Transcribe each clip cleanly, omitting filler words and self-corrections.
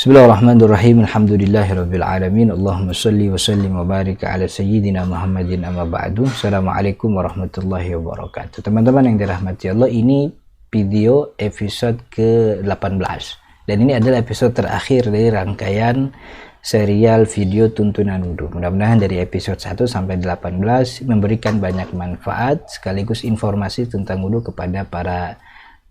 Bismillahirrahmanirrahim. Alhamdulillahirabbil alamin. Allahumma shalli wa sallim wa barik ala sayyidina Muhammadin amma ba'du. Assalamualaikum warahmatullahi wabarakatuh. Teman-teman yang dirahmati Allah, ini video episode ke-18 dan ini adalah episode terakhir dari rangkaian serial video tuntunan wudhu. Mudah-mudahan dari episode 1 sampai 18 memberikan banyak manfaat sekaligus informasi tentang wudhu kepada para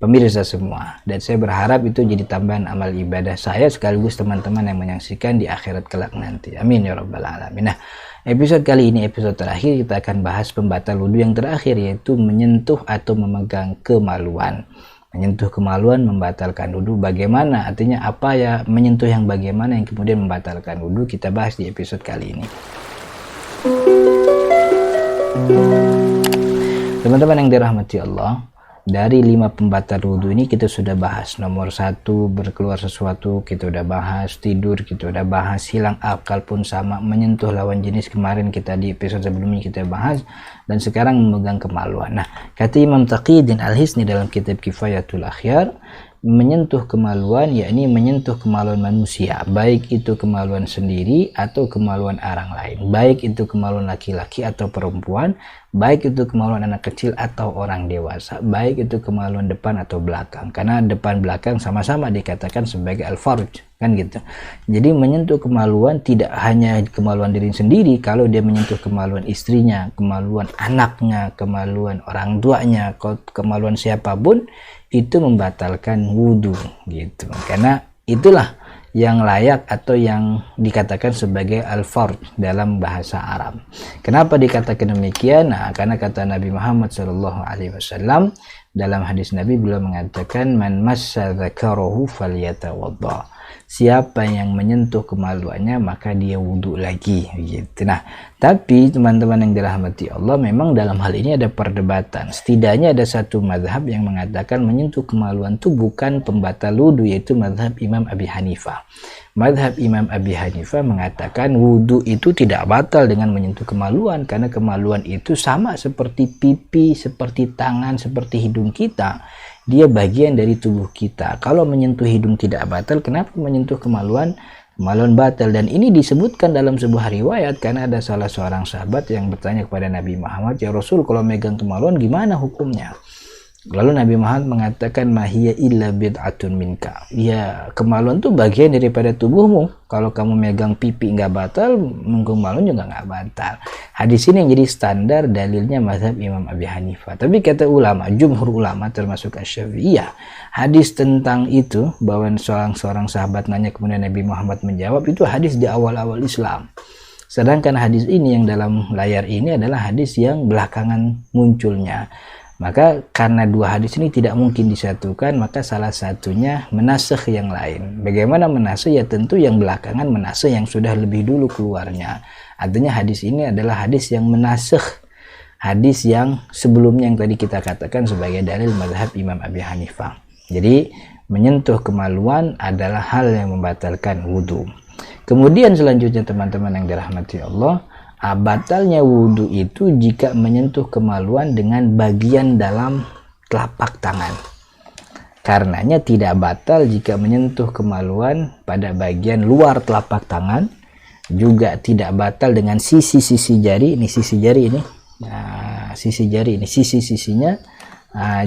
pemirsa semua, dan saya berharap itu jadi tambahan amal ibadah saya sekaligus teman-teman yang menyaksikan di akhirat kelak nanti. Amin ya rabbal alamin. Nah, episode kali ini episode terakhir, kita akan bahas pembatal wudhu yang terakhir, yaitu menyentuh atau memegang kemaluan. Menyentuh kemaluan membatalkan wudhu. Bagaimana artinya, apa ya menyentuh yang bagaimana yang kemudian membatalkan wudhu, kita bahas di episode kali ini. Teman-teman yang dirahmati Allah, dari 5 pembatal wudhu ini kita sudah bahas. Nomor 1, berkeluar sesuatu, kita udah bahas. Tidur, kita udah bahas. Hilang akal pun sama. Menyentuh lawan jenis, kemarin kita di episode sebelumnya kita bahas. Dan sekarang memegang kemaluan. Nah, kata Imam Taqiyuddin Al-Hisni dalam kitab Kifayatul Akhyar, menyentuh kemaluan yakni menyentuh kemaluan manusia, baik itu kemaluan sendiri atau kemaluan orang lain, baik itu kemaluan laki-laki atau perempuan, baik itu kemaluan anak kecil atau orang dewasa, baik itu kemaluan depan atau belakang, karena depan belakang sama-sama dikatakan sebagai al-farj, kan gitu. Jadi menyentuh kemaluan tidak hanya kemaluan diri sendiri, kalau dia menyentuh kemaluan istrinya, kemaluan anaknya, kemaluan orang tuanya, kemaluan siapapun, itu membatalkan wudhu gitu. Karena itulah yang layak atau yang dikatakan sebagai al-fard dalam bahasa Arab. Kenapa dikatakan demikian? Nah, karena kata Nabi Muhammad SAW dalam hadis Nabi, beliau mengatakan, man massa dzakarahu falyatawadda. Siapa yang menyentuh kemaluannya maka dia wudhu lagi gitu. Nah, tapi teman-teman yang dirahmati Allah, memang dalam hal ini ada perdebatan. Setidaknya ada satu mazhab yang mengatakan menyentuh kemaluan itu bukan pembatal wudhu, yaitu mazhab Imam Abi Hanifah. Mazhab Imam Abi Hanifah mengatakan wudhu itu tidak batal dengan menyentuh kemaluan, karena kemaluan itu sama seperti pipi, seperti tangan, seperti hidung kita. Dia bagian dari tubuh kita. Kalau menyentuh hidung tidak batal, kenapa menyentuh kemaluan? Kemaluan batal. Dan ini disebutkan dalam sebuah riwayat, karena ada salah seorang sahabat yang bertanya kepada Nabi Muhammad, ya Rasul, kalau megang kemaluan gimana hukumnya? Lalu Nabi Muhammad mengatakan, mahiyya illa bid'atun minka. Ya, kemaluan itu bagian daripada tubuhmu. Kalau kamu megang pipi nggak batal, kemaluan juga nggak batal. Hadis ini yang jadi standar dalilnya mazhab Imam Abi Hanifah. Tapi kata ulama, jumhur ulama termasuk Asy-Syafi'iyah, hadis tentang itu, bahwa seorang sahabat nanya kemudian Nabi Muhammad menjawab, itu hadis di awal-awal Islam. Sedangkan hadis ini yang dalam layar ini adalah hadis yang belakangan munculnya. Maka karena dua hadis ini tidak mungkin disatukan, maka salah satunya menasakh yang lain. Bagaimana menasakh? Ya tentu yang belakangan menasakh yang sudah lebih dulu keluarnya. Artinya hadis ini adalah hadis yang menasakh hadis yang sebelumnya yang tadi kita katakan sebagai dalil mazhab Imam Abi Hanifah. Jadi menyentuh kemaluan adalah hal yang membatalkan wudhu. Kemudian selanjutnya teman-teman yang dirahmati Allah, batalnya wudhu itu jika menyentuh kemaluan dengan bagian dalam telapak tangan. Karenanya tidak batal jika menyentuh kemaluan pada bagian luar telapak tangan. Juga tidak batal dengan sisi-sisi jari. Ini sisi jari ini. Nah, sisi jari ini, sisi-sisinya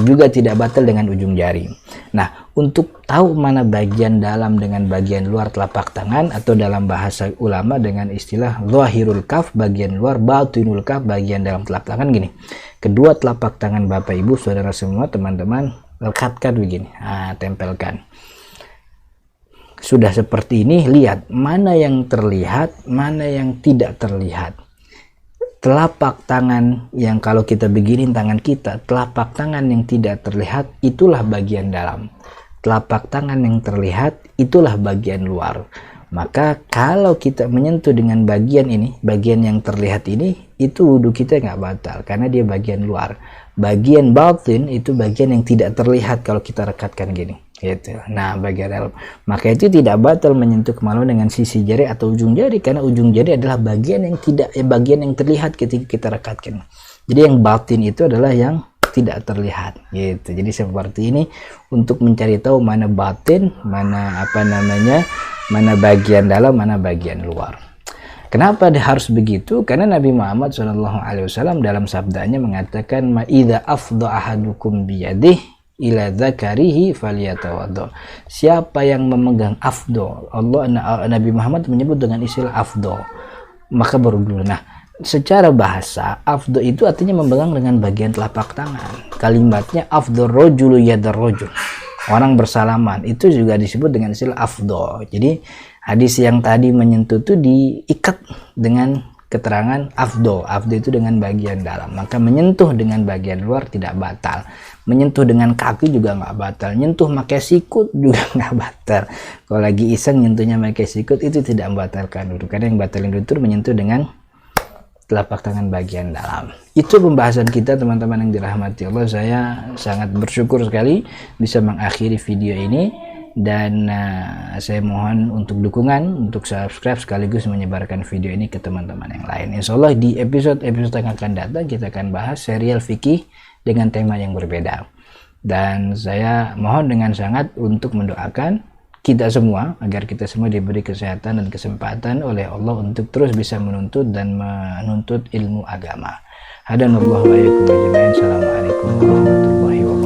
juga tidak batal dengan ujung jari. Nah, untuk tahu mana bagian dalam dengan bagian luar telapak tangan, atau dalam bahasa ulama dengan istilah zahirul kaf bagian luar, batinul kaf bagian dalam telapak tangan, gini. Kedua telapak tangan Bapak Ibu Saudara semua, teman-teman, lekatkan begini. Tempelkan. Sudah seperti ini, lihat mana yang terlihat, mana yang tidak terlihat. Telapak tangan yang kalau kita begini tangan kita, telapak tangan yang tidak terlihat itulah bagian dalam. Telapak tangan yang terlihat itulah bagian luar. Maka kalau kita menyentuh dengan bagian ini, bagian yang terlihat ini, itu wudhu kita nggak batal karena dia bagian luar. Bagian batin itu bagian yang tidak terlihat kalau kita rekatkan gini. Gitu. Nah, bagian dalam. Maka itu tidak batal menyentuh kemaluan dengan sisi jari atau ujung jari, karena ujung jari adalah bagian yang tidak, bagian yang terlihat ketika kita rekatkan. Jadi yang batin itu adalah yang tidak terlihat gitu. Jadi seperti ini untuk mencari tahu mana batin, mana mana bagian dalam, mana bagian luar. Kenapa harus begitu? Karena Nabi Muhammad SAW dalam sabdanya mengatakan, ma idza afdha ahadukum biyadihi ila dzakarihi falyatawaddo. Siapa yang memegang afdo, Nabi Muhammad menyebut dengan istilah afdo, maka berwudu. Nah, secara bahasa afdo itu artinya memegang dengan bagian telapak tangan. Kalimatnya afdo rojulu yadar rojul, orang bersalaman, itu juga disebut dengan istilah afdo. Jadi hadis yang tadi menyentuh itu diikat dengan keterangan afdo. Afdo itu dengan bagian dalam, maka menyentuh dengan bagian luar tidak batal. Menyentuh dengan kaki juga nggak batal, nyentuh pakai sikut juga nggak batal. Kalau lagi iseng nyentuhnya pakai sikut itu tidak membatalkan wudu, karena yang batalin wudu menyentuh dengan telapak tangan bagian dalam. Itu pembahasan kita teman-teman yang dirahmati Allah. Saya sangat bersyukur sekali bisa mengakhiri video ini, dan saya mohon untuk dukungan, untuk subscribe sekaligus menyebarkan video ini ke teman-teman yang lain. Insya Allah di episode-episode yang akan datang kita akan bahas serial fikih dengan tema yang berbeda, dan saya mohon dengan sangat untuk mendoakan kita semua agar kita semua diberi kesehatan dan kesempatan oleh Allah untuk terus bisa menuntut dan menuntut ilmu agama. Hadanallahu wa iyyakum ajmain. Assalamualaikum warahmatullahi wabarakatuh.